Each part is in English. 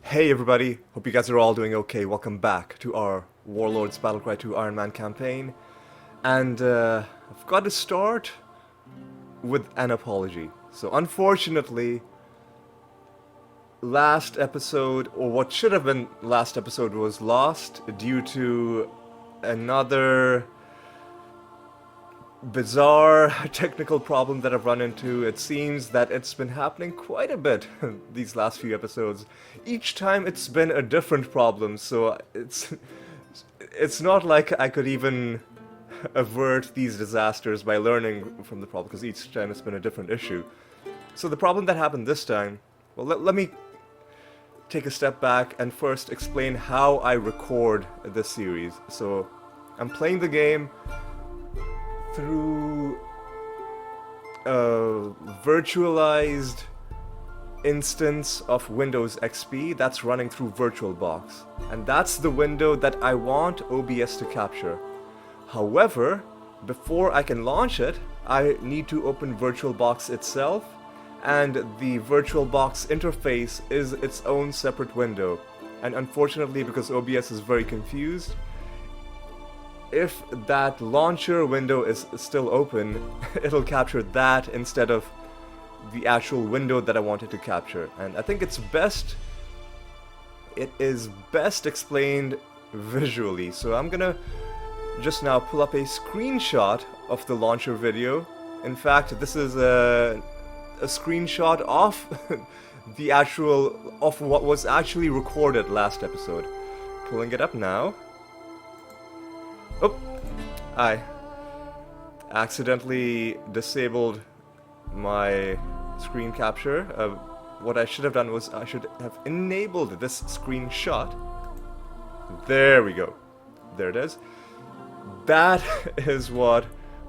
Hey everybody, hope you guys are all doing okay. Welcome back to our Warlords Battlecry 2 Ironman campaign. And I've got to start with an apology. So unfortunately, last episode, or what should have been last episode, was lost due to another bizarre technical problem that I've run into. It seems that it's been happening quite a bit these last few episodes. Each time it's been a different problem, so it's not like I could even avert these disasters by learning from the problem, because each time it's been a different issue. So the problem that happened this time, well, let me take a step back and first explain how I record this series. So I'm playing the game through a virtualized instance of Windows XP that's running through VirtualBox. And that's the window that I want OBS to capture. However, before I can launch it, I need to open VirtualBox itself, and the VirtualBox interface is its own separate window. And unfortunately, because OBS is very confused, if that launcher window is still open, it'll capture that instead of the actual window that I wanted to capture. And I think it is best explained visually. So I'm gonna just now pull up a screenshot of the launcher video. In fact, this is a screenshot of of what was actually recorded last episode. Pulling it up now. Oh, I accidentally disabled my screen capture. What I should have done was I should have enabled this screenshot. There we go. There it is. That is what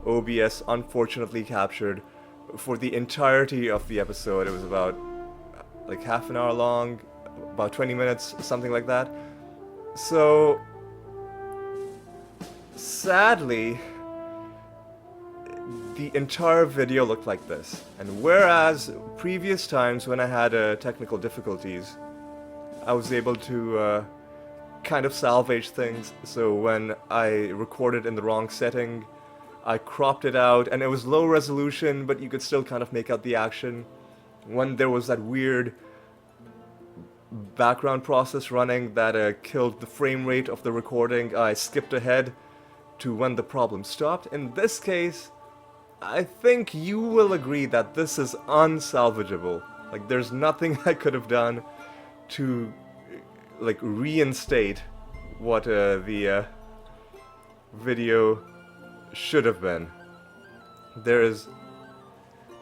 OBS unfortunately captured for the entirety of the episode. It was about like half an hour long, about 20 minutes, something like that. So sadly, the entire video looked like this. And whereas previous times when I had technical difficulties, I was able to kind of salvage things. So when I recorded in the wrong setting, I cropped it out, and it was low resolution, but you could still kind of make out the action. When there was that weird background process running that killed the frame rate of the recording, I skipped ahead to when the problem stopped. In this case, I think you will agree that this is unsalvageable. Like, there's nothing I could have done to like reinstate what the video should have been. There is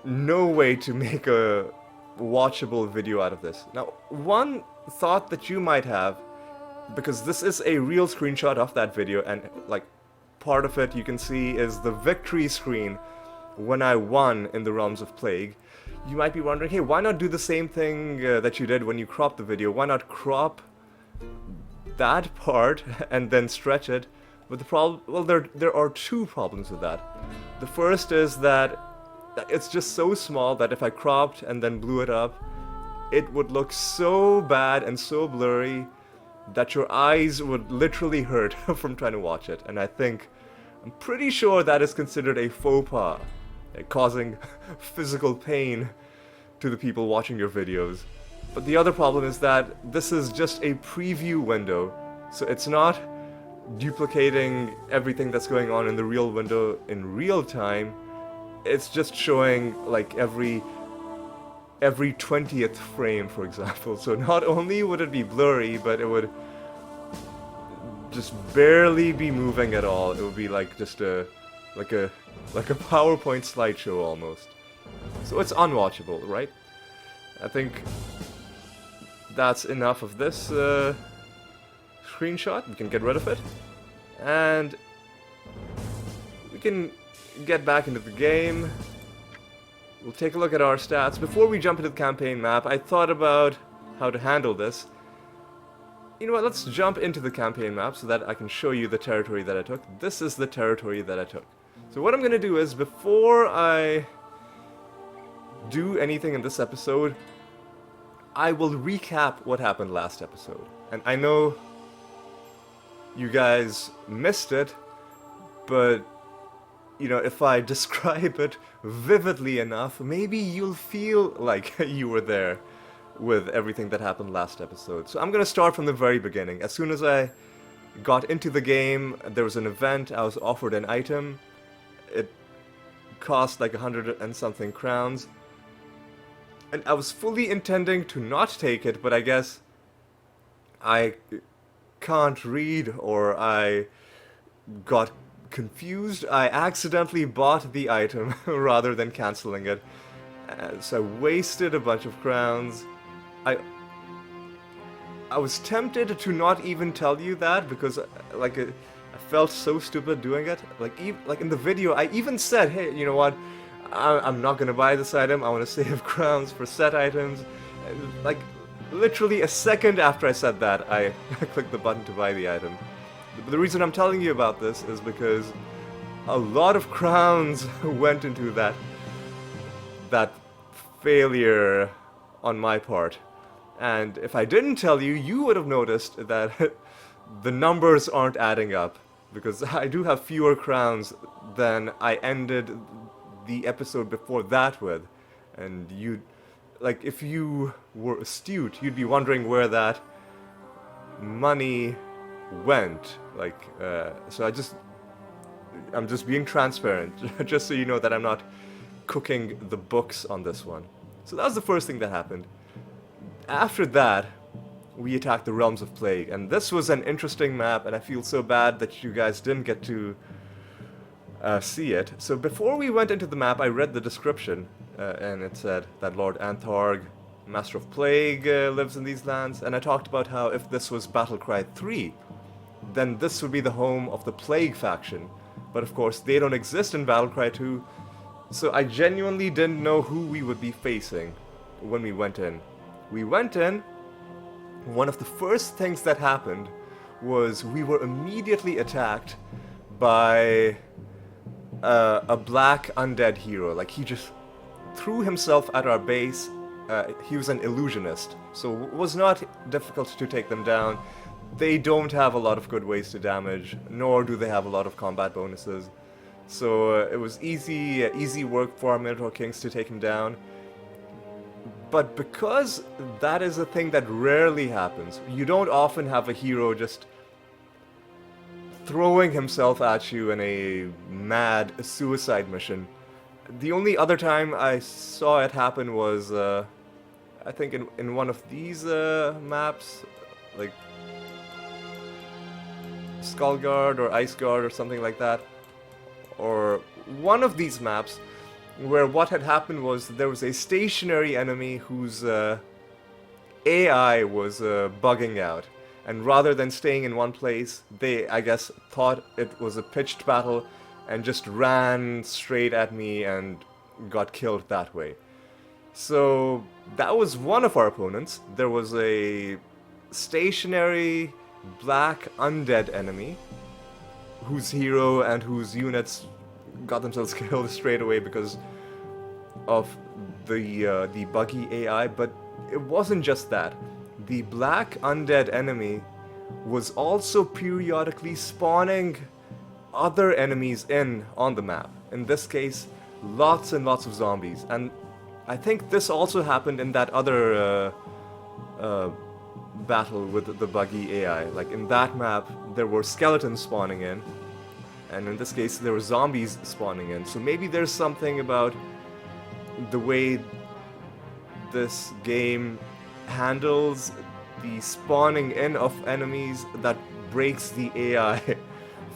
no way to make a watchable video out of this. Now, one thought that you might have, because this is a real screenshot of that video, and like part of it you can see is the victory screen when I won in the Realms of Plague. You might be wondering, hey, why not do the same thing that you did when you cropped the video? Why not crop that part and then stretch it? But the problem, well, there are two problems with that. The first is that it's just so small that if I cropped and then blew it up, it would look so bad and so blurry that your eyes would literally hurt from trying to watch it. And I'm pretty sure that is considered a faux pas, causing physical pain to the people watching your videos. But the other problem is that this is just a preview window, so it's not duplicating everything that's going on in the real window in real time. It's just showing like every 20th frame, for example. So not only would it be blurry, but it would just barely be moving at all. It would be like just a PowerPoint slideshow almost. So it's unwatchable, right? I think that's enough of this screenshot. We can get rid of it, and we can get back into the game. We'll take a look at our stats. Before we jump into the campaign map, I thought about how to handle this. You know what, let's jump into the campaign map so that I can show you the territory that I took. This is the territory that I took. So what I'm gonna do is, before I do anything in this episode, I will recap what happened last episode. And I know you guys missed it, but you know, if I describe it vividly enough, maybe you'll feel like you were there with everything that happened last episode. So I'm gonna start from the very beginning. As soon as I got into the game, there was an event, I was offered an item. It cost like 100 and something crowns. And I was fully intending to not take it, but I guess I can't read, or I got confused. I accidentally bought the item rather than canceling it. So I wasted a bunch of crowns. I was tempted to not even tell you that because I felt so stupid doing it. Like in the video, I even said, hey, you know what? I'm not gonna buy this item. I want to save crowns for set items. And, like literally a second after I said that, I clicked the button to buy the item. But the reason I'm telling you about this is because a lot of crowns went into that failure on my part. And if I didn't tell you, you would have noticed that the numbers aren't adding up, because I do have fewer crowns than I ended the episode before that with. And if you were astute, you'd be wondering where that money went. So I'm just being transparent, just so you know that I'm not cooking the books on this one. So that was the first thing that happened. After that, we attacked the Realms of Plague, and this was an interesting map, and I feel so bad that you guys didn't get to see it. So before we went into the map, I read the description, and it said that Lord Antharg, Master of Plague, lives in these lands, and I talked about how if this was Battlecry 3, then this would be the home of the Plague faction. But of course, they don't exist in Battlecry 2, so I genuinely didn't know who we would be facing when we went in. We went in, one of the first things that happened was we were immediately attacked by a black undead hero. Like, he just threw himself at our base. He was an illusionist, so it was not difficult to take them down. They don't have a lot of good ways to damage, nor do they have a lot of combat bonuses. So it was easy work for our Minotaur Kings to take him down. But because that is a thing that rarely happens, you don't often have a hero just throwing himself at you in a mad suicide mission. The only other time I saw it happen was, I think in one of these maps, like Skullguard or Iceguard or something like that, or one of these maps where what had happened was there was a stationary enemy whose AI was bugging out, and rather than staying in one place, they, I guess, thought it was a pitched battle and just ran straight at me and got killed that way. So that was one of our opponents. There was a stationary black undead enemy whose hero and whose units got themselves killed straight away because of the buggy AI. But it wasn't just that. The black undead enemy was also periodically spawning other enemies in on the map. In this case, lots and lots of zombies. And I think this also happened in that other battle with the buggy AI. Like in that map, there were skeletons spawning in, and in this case, there were zombies spawning in. So maybe there's something about the way this game handles the spawning in of enemies that breaks the AI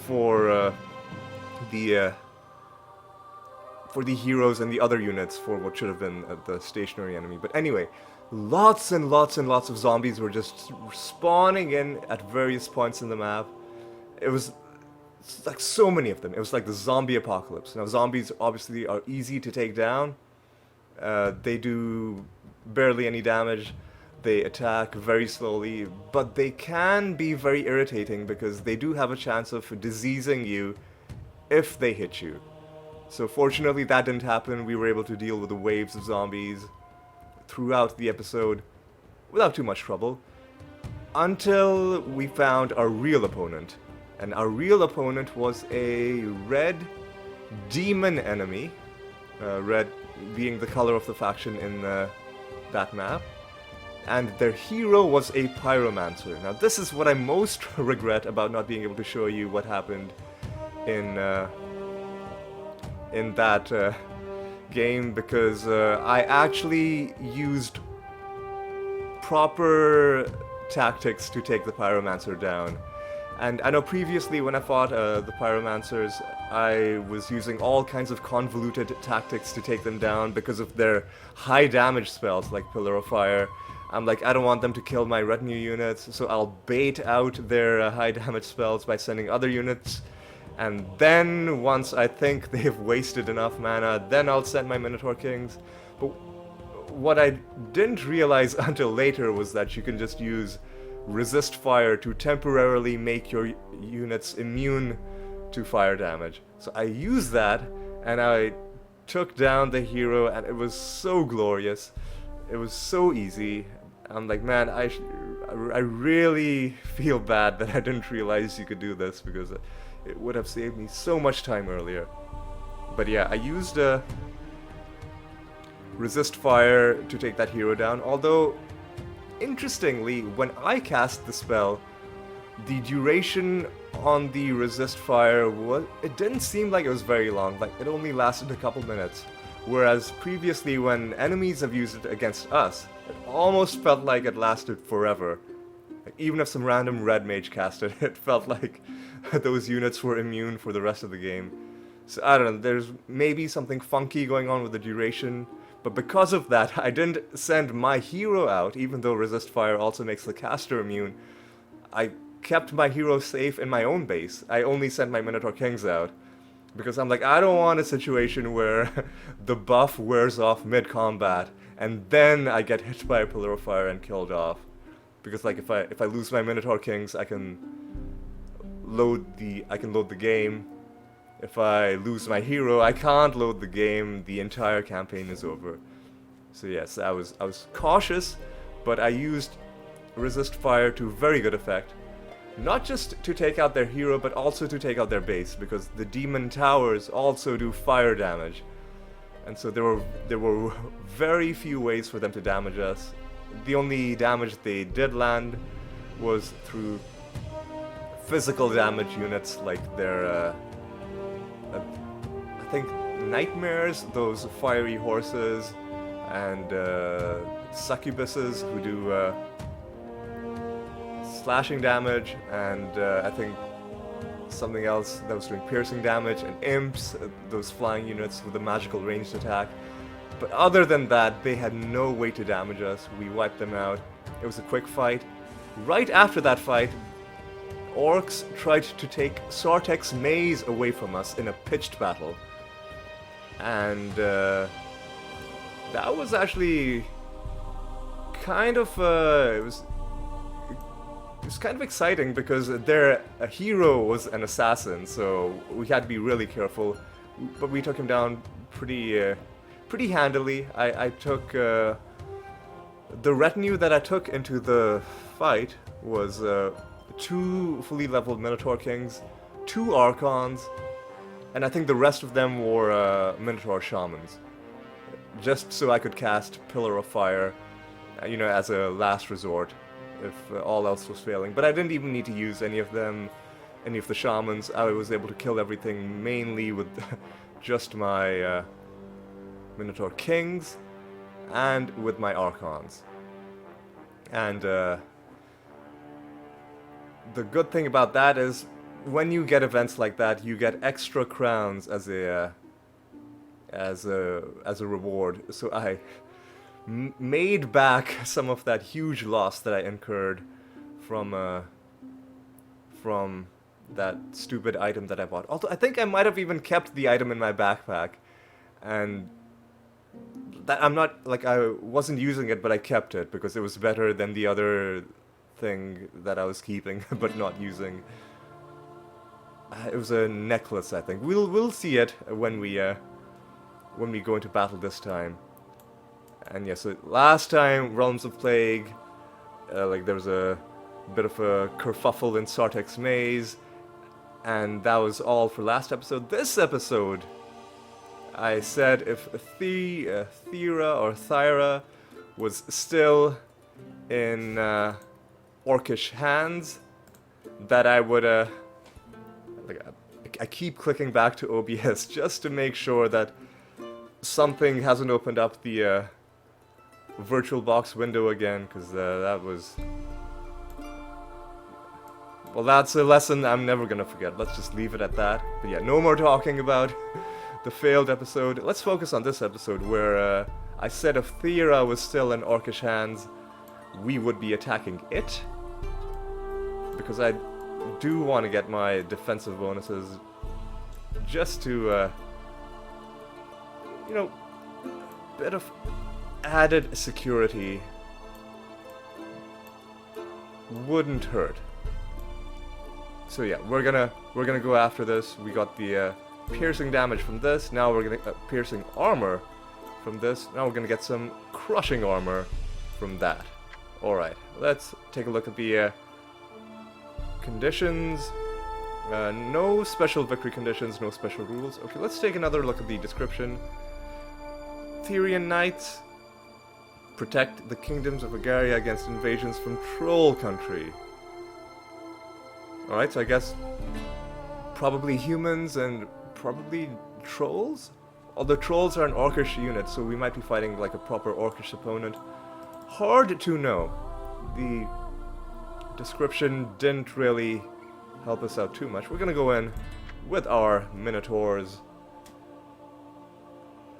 for the heroes and the other units for what should have been the stationary enemy. But anyway, lots and lots and lots of zombies were just spawning in at various points in the map. It was like so many of them. It was like the zombie apocalypse. Now, zombies obviously are easy to take down. They do barely any damage. They attack very slowly, but they can be very irritating because they do have a chance of diseasing you if they hit you. So fortunately that didn't happen. We were able to deal with the waves of zombies throughout the episode. without too much trouble, until we found our real opponent. And our real opponent was a red demon enemy, red being the color of the faction in that map. And their hero was a pyromancer. Now this is what I most regret about not being able to show you what happened in that game, because I actually used proper tactics to take the pyromancer down. And I know previously when I fought the pyromancers, I was using all kinds of convoluted tactics to take them down because of their high damage spells like Pillar of Fire. I'm like, I don't want them to kill my retinue units, so I'll bait out their high damage spells by sending other units. And then, once I think they've wasted enough mana, then I'll send my Minotaur Kings. But what I didn't realize until later was that you can just use resist fire to temporarily make your units immune to fire damage. So I used that, and I took down the hero, and it was so glorious. It was so easy. I'm like, man, I really feel bad that I didn't realize you could do this, because it would have saved me so much time earlier. But yeah, I used resist fire to take that hero down, although interestingly, when I cast the spell, the duration on the resist fire it didn't seem like it was very long, like it only lasted a couple minutes. Whereas previously when enemies have used it against us, it almost felt like it lasted forever. Like, even if some random red mage cast it, it felt like those units were immune for the rest of the game. So I don't know, there's maybe something funky going on with the duration, but because of that, I didn't send my hero out, even though resist fire also makes the caster immune. I kept my hero safe in my own base. I only sent my Minotaur Kings out. Because I'm like, I don't want a situation where the buff wears off mid-combat, and then I get hit by a Pillar of Fire and killed off. Because like if I lose my Minotaur Kings, I can load the game. If I lose my hero, I can't load the game. The entire campaign is over. So yes, I was cautious, but I used resist fire to very good effect. Not just to take out their hero, but also to take out their base, because the demon towers also do fire damage. And so there were very few ways for them to damage us. The only damage they did land was through physical damage units, like their, I think, nightmares, those fiery horses, and succubuses who do slashing damage, and I think something else that was doing piercing damage, and imps, those flying units with a magical ranged attack. But other than that, they had no way to damage us. We wiped them out. It was a quick fight. Right after that fight, orcs tried to take Sartek's maze away from us in a pitched battle. And that was actually kind of, it was kind of exciting, because their hero was an assassin, so we had to be really careful. But we took him down pretty handily. I took the retinue that I took into the fight was 2 fully leveled Minotaur Kings, 2 Archons, and I think the rest of them were Minotaur Shamans, just so I could cast Pillar of Fire, you know, as a last resort if all else was failing. But I didn't even need to use any of them, any of the Shamans. I was able to kill everything mainly with just my Minotaur Kings and with my Archons. And the good thing about that is, when you get events like that, you get extra crowns as a reward. So I made back some of that huge loss that I incurred from that stupid item that I bought. Although I think I might have even kept the item in my backpack, and that I wasn't using it, but I kept it because it was better than the other thing that I was keeping but not using. It was a necklace, I think. We'll see it when we go into battle this time. And yeah, so last time, Realms of Plague, like there was a bit of a kerfuffle in Sartek's maze, and that was all for last episode. This episode, I said if Theira or Theira was still in orcish hands, that I would I keep clicking back to OBS just to make sure that something hasn't opened up the virtual box window again, because that was... Well, that's a lesson I'm never gonna forget. Let's just leave it at that. But yeah, no more talking about the failed episode. Let's focus on this episode where I said if Theira was still in orcish hands, we would be attacking it. Because I do want to get my defensive bonuses just to, you know, a bit of added security wouldn't hurt. So yeah, we're gonna go after this. We got the piercing damage from this. Now we're gonna piercing armor from this. Now we're gonna get some crushing armor from that. All right, let's take a look at the conditions. No special victory conditions, no special rules. Okay, let's take another look at the description. Therian Knights protect the kingdoms of Agaria against invasions from Troll Country. Alright, so I guess probably humans and probably trolls? Although trolls are an orcish unit, so we might be fighting like a proper orcish opponent. Hard to know. The description didn't really help us out too much. We're gonna go in with our minotaurs.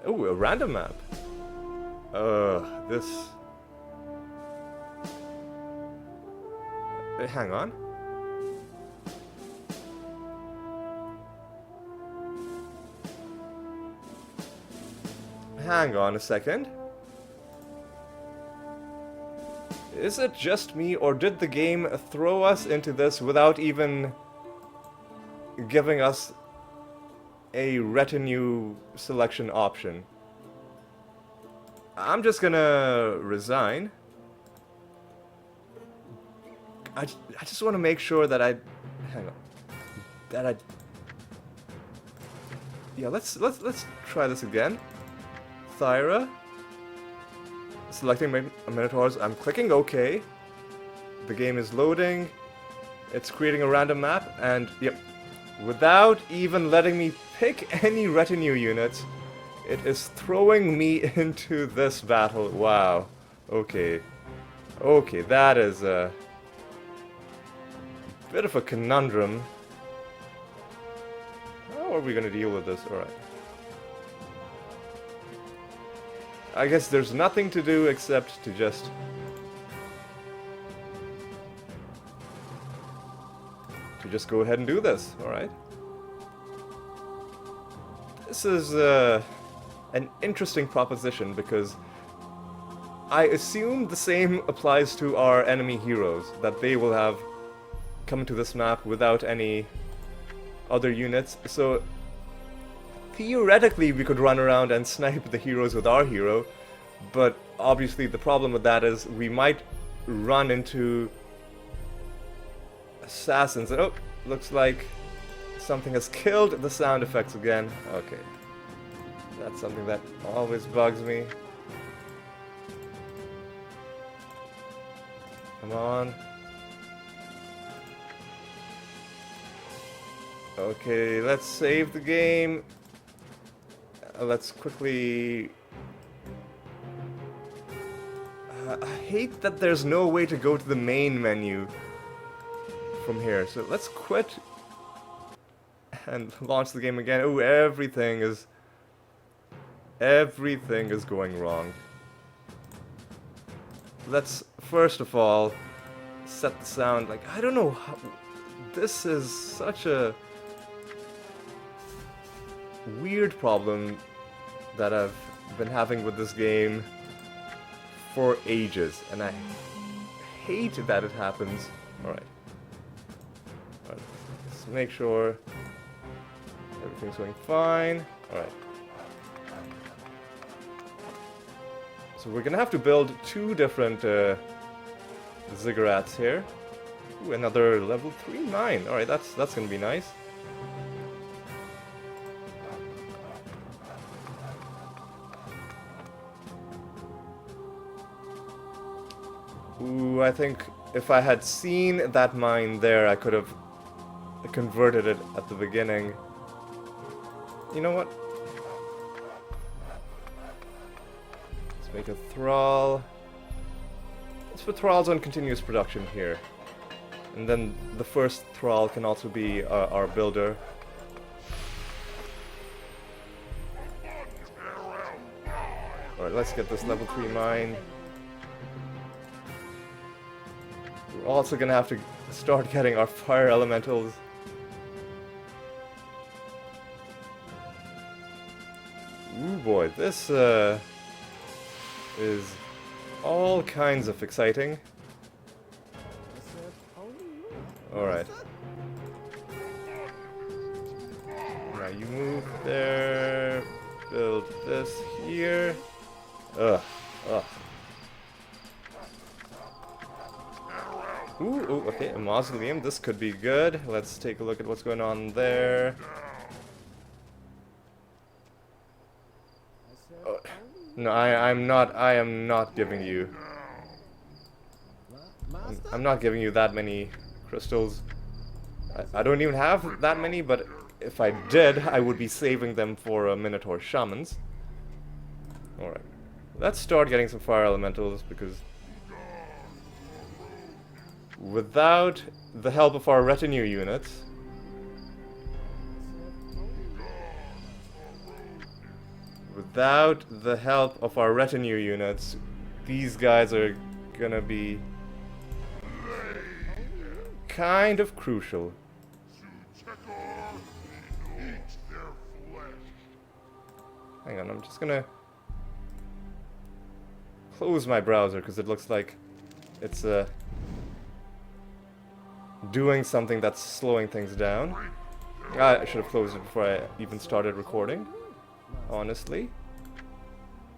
Oh, a random map. This... hang on. Hang on a second. Is it just me, or did the game throw us into this without even giving us a retinue selection option? I'm just gonna resign. I just want to make sure that I... hang on. That I... yeah, let's try this again. Theira. Selecting my minotaurs. I'm clicking OK. The game is loading. It's creating a random map, and yep, without even letting me pick any retinue units, it is throwing me into this battle. Wow. Okay. Okay, that is a bit of a conundrum. How are we gonna deal with this? Alright. I guess there's nothing to do except to just... go ahead and do this, alright? This is an interesting proposition because I assume the same applies to our enemy heroes, that they will have come to this map without any other units, so theoretically we could run around and snipe the heroes with our hero, but obviously the problem with that is we might run into assassins, and oh, looks like something has killed the sound effects again. Okay, that's something that always bugs me. Come on. Okay, let's save the game. Let's quickly... I hate that there's no way to go to the main menu from here, so let's quit and launch the game again. Oh, everything is going wrong. Let's first of all set the sound. Like, I don't know how, this is such a weird problem that I've been having with this game for ages, and I hate that it happens. Alright. Let's make sure everything's going fine. Alright. So we're gonna have to build two different ziggurats here. Ooh, another level 3 mine. Alright, that's gonna be nice. Ooh, I think if I had seen that mine there, I could have converted it at the beginning. You know what? Let's make a thrall. Let's put thralls on continuous production here. And then the first thrall can also be our builder. Alright, let's get this level 3 mine. We're also gonna have to start getting our fire elementals. Ooh boy, this is all kinds of exciting. Alright. Now you move there, build this here. Ugh. Ooh, okay, a mausoleum. This could be good. Let's take a look at what's going on there. Oh, no, I am not giving you. I'm not giving you that many crystals. I don't even have that many, but if I did, I would be saving them for Minotaur Shamans. Alright. Let's start getting some fire elementals, because without the help of our retinue units, these guys are gonna be kind of crucial. Hang on, I'm just gonna close my browser because it looks like it's doing something that's slowing things down. I should have closed it before I even started recording, honestly.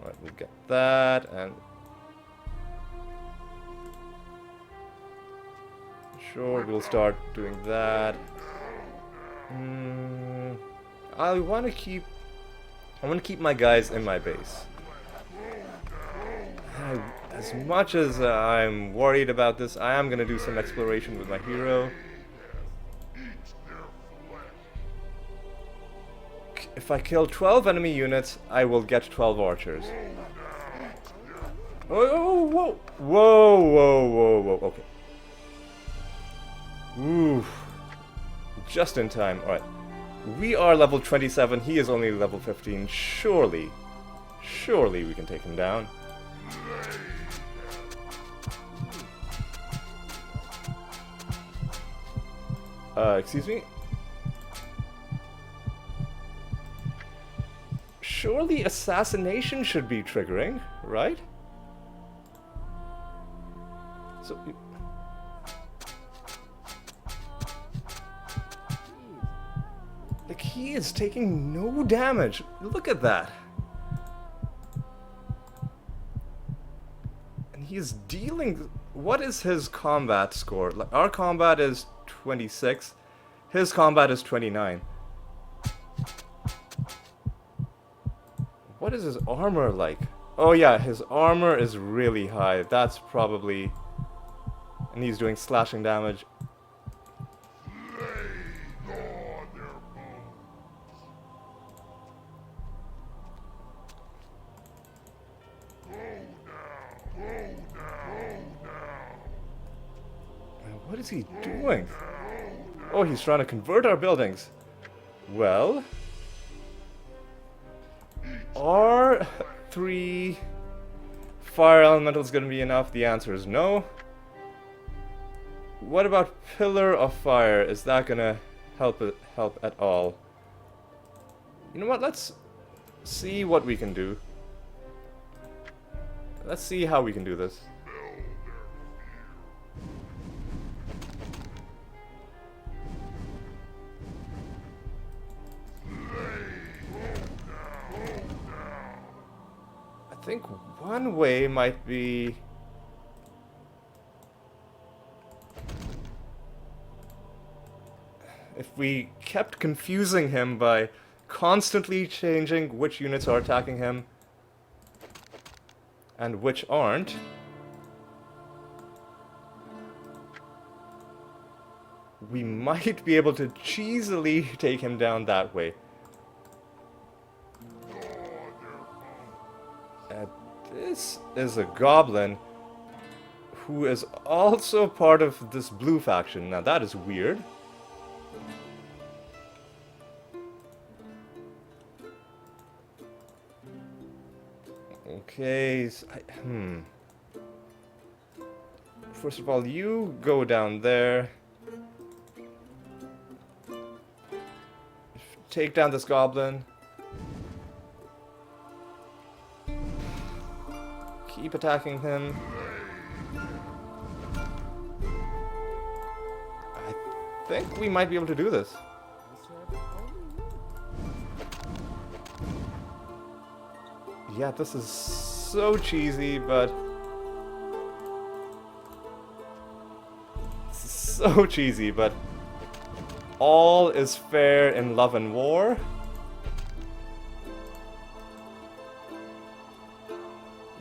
Alright, we'll get that, and sure, we'll start doing that. I want to keep my guys in my base. As much as I'm worried about this, I am going to do some exploration with my hero. If I kill 12 enemy units, I will get 12 archers. Oh, whoa! Whoa, okay. Ooh. Just in time. Alright. We are level 27, he is only level 15. Surely we can take him down. Excuse me? Surely assassination should be triggering, right? So... like, he is taking no damage. Look at that. And he is dealing... what is his combat score? Like, our combat is 26. His combat is 29. What is his armor like? Oh yeah, his armor is really high. That's probably... and he's doing slashing damage. What is he doing? Oh, he's trying to convert our buildings. Well... are 3 fire elementals gonna be enough? The answer is no. What about Pillar of Fire? Is that gonna help at all? You know what? Let's see what we can do. Let's see how we can do this. I think one way might be... if we kept confusing him by constantly changing which units are attacking him and which aren't, we might be able to cheesily take him down that way. This is a goblin who is also part of this blue faction. Now that is weird. Okay, First of all, you go down there. Take down this goblin. Keep attacking him. I think we might be able to do this. Yeah, this is so cheesy, but... so cheesy, but... all is fair in love and war.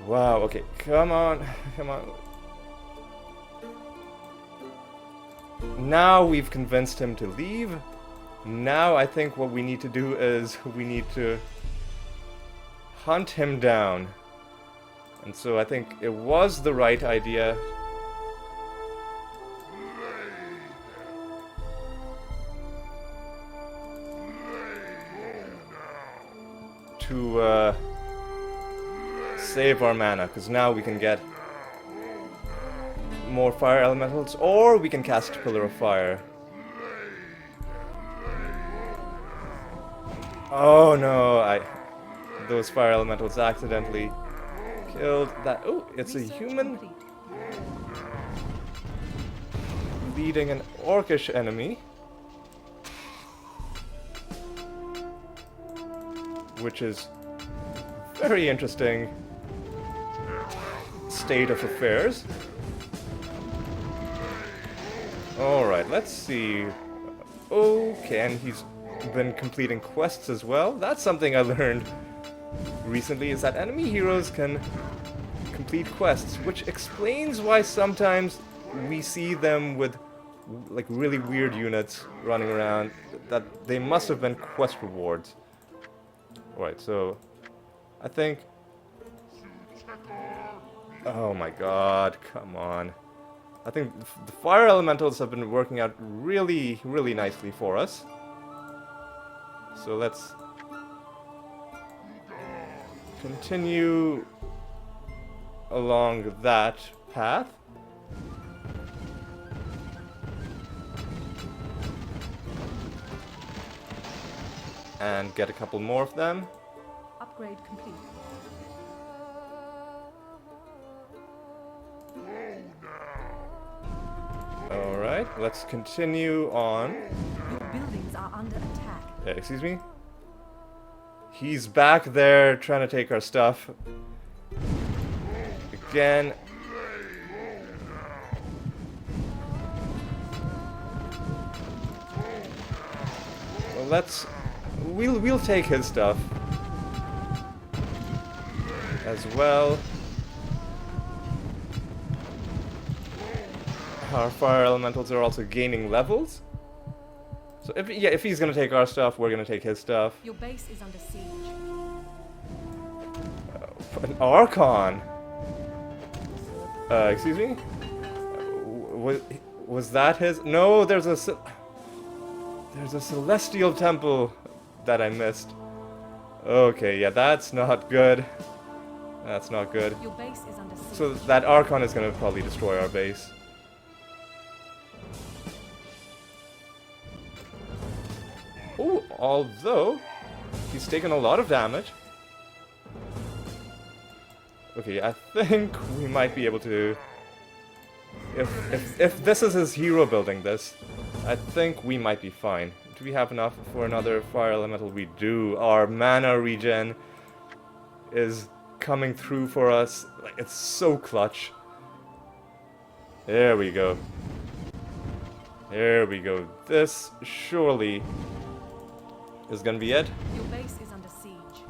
Wow, okay, come on, come on. Now we've convinced him to leave. Now I think what we need to do is we need to hunt him down. And so I think it was the right idea to save our mana, because now we can get more fire elementals, or we can cast Pillar of Fire. Oh no, those fire elementals accidentally killed that. Oh, it's a human leading an orcish enemy, which is very interesting state of affairs. Alright, let's see. Okay, and he's been completing quests as well. That's something I learned recently, is that enemy heroes can complete quests, which explains why sometimes we see them with like really weird units running around, that they must have been quest rewards. Alright, so I think... oh my god, come on. I think the fire elementals have been working out really, really nicely for us. So let's continue along that path. And get a couple more of them. Upgrade complete. Alright, let's continue on. Your buildings are under attack. Excuse me? He's back there trying to take our stuff. Again. Well, we'll take his stuff as well. Our fire elementals are also gaining levels. So if he's gonna take our stuff, we're gonna take his stuff. Your base is under siege. An Archon. Excuse me? Was that his? No, there's a celestial temple that I missed. Okay, yeah, that's not good. That's not good. Your base is under siege. So that Archon is gonna probably destroy our base. Oh, although he's taken a lot of damage. Okay, I think we might be able to... If this is his hero building this, I think we might be fine. Do we have enough for another fire elemental? We do. Our mana regen is coming through for us. Like, it's so clutch. There we go. There we go. This surely is gonna be it. Your base is under siege.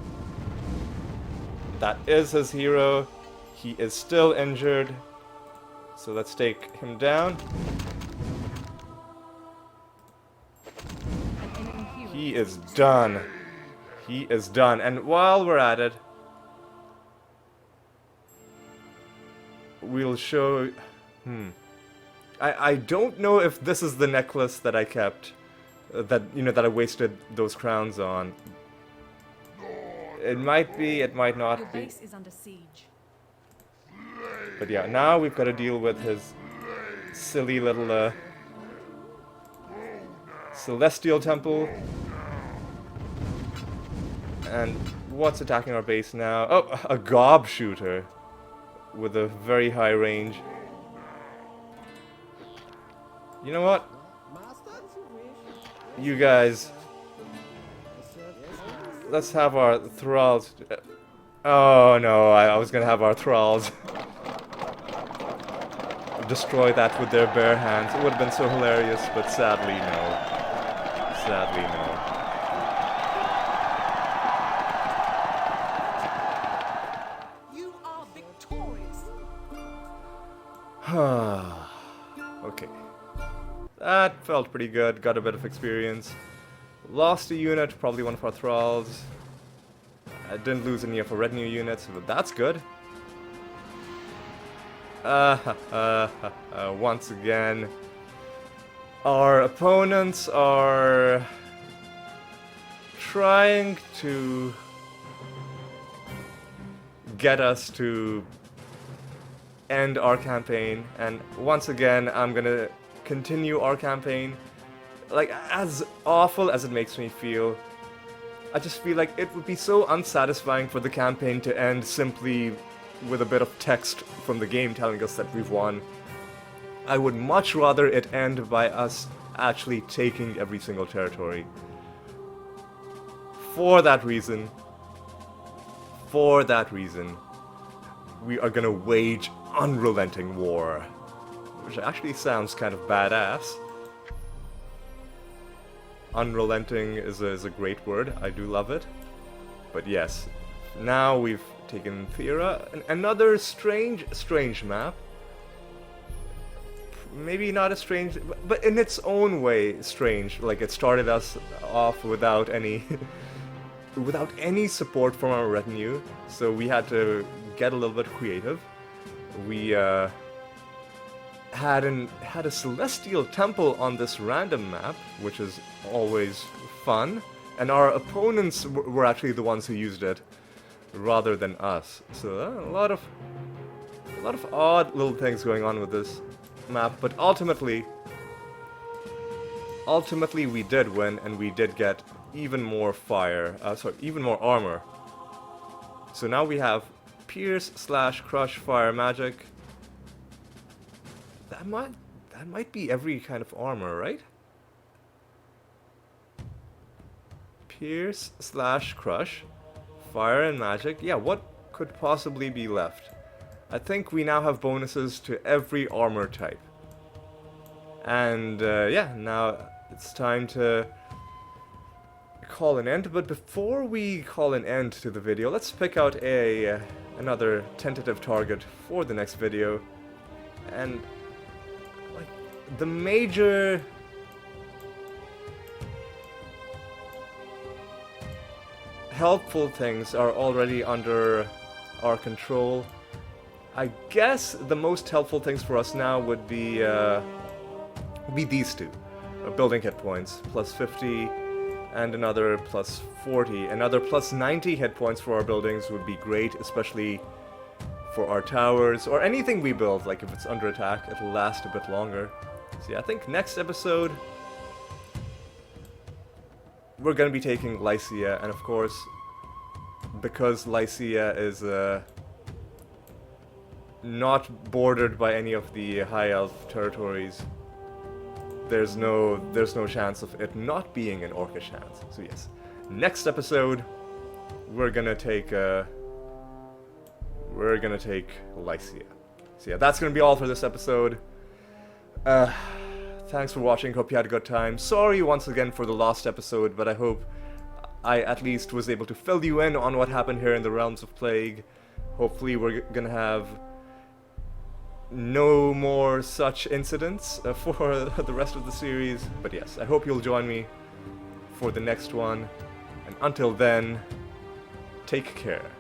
That is his hero. He is still injured. So let's take him down. An enemy hero He is done. He is done. And while we're at it, we'll show... I don't know if this is the necklace that I kept, that I wasted those crowns on. It might be, it might Your not be. base is under siege. But yeah, now we've got to deal with his silly little celestial temple. And what's attacking our base now? Oh, a gob shooter with a very high range. You know what? You guys, let's have our thralls. Oh no, I was gonna have our thralls destroy that with their bare hands. It would have been so hilarious, but sadly no. Sadly no. You are victorious. Okay. That felt pretty good, got a bit of experience. Lost a unit, probably one of our thralls. I didn't lose any of our retinue units, but that's good. Once again, our opponents are trying to get us to end our campaign, and once again, I'm gonna continue our campaign. Like, as awful as it makes me feel, I just feel like it would be so unsatisfying for the campaign to end simply with a bit of text from the game telling us that we've won. I would much rather it end by us actually taking every single territory. For that reason, we are gonna wage unrelenting war. Which actually sounds kind of badass. Unrelenting is a great word, I do love it. But yes, now we've taken Theira, another strange map. Maybe not as strange, but in its own way strange. Like, it started us off without any without any support from our retinue, so we had to get a little bit creative. We had a celestial temple on this random map, which is always fun, and our opponents were actually the ones who used it rather than us. So a lot of odd little things going on with this map, but ultimately we did win, and we did get even more even more armor. So now we have Pierce / Crush fire magic. That might be every kind of armor, right? Pierce / Crush, fire and magic. Yeah, what could possibly be left? I think we now have bonuses to every armor type. And yeah, now it's time to call an end. But before we call an end to the video, let's pick out another tentative target for the next video. And like, the major helpful things are already under our control. I guess the most helpful things for us now would be these two. Building hit points, plus 50, and another plus 40. Another plus 90 hit points for our buildings would be great, especially for our towers, or anything we build. Like, if it's under attack, it'll last a bit longer. So yeah, I think next episode we're gonna be taking Lycia, and of course, because Lycia is not bordered by any of the High Elf territories, there's no chance of it not being an Orcish hands. So yes, next episode we're gonna take Lycia. So yeah, that's gonna be all for this episode. thanks for watching, hope you had a good time. Sorry once again for the lost episode, but I hope I at least was able to fill you in on what happened here in the Realms of Plague. Hopefully we're gonna have no more such incidents for the rest of the series. But yes, I hope you'll join me for the next one. And until then, take care.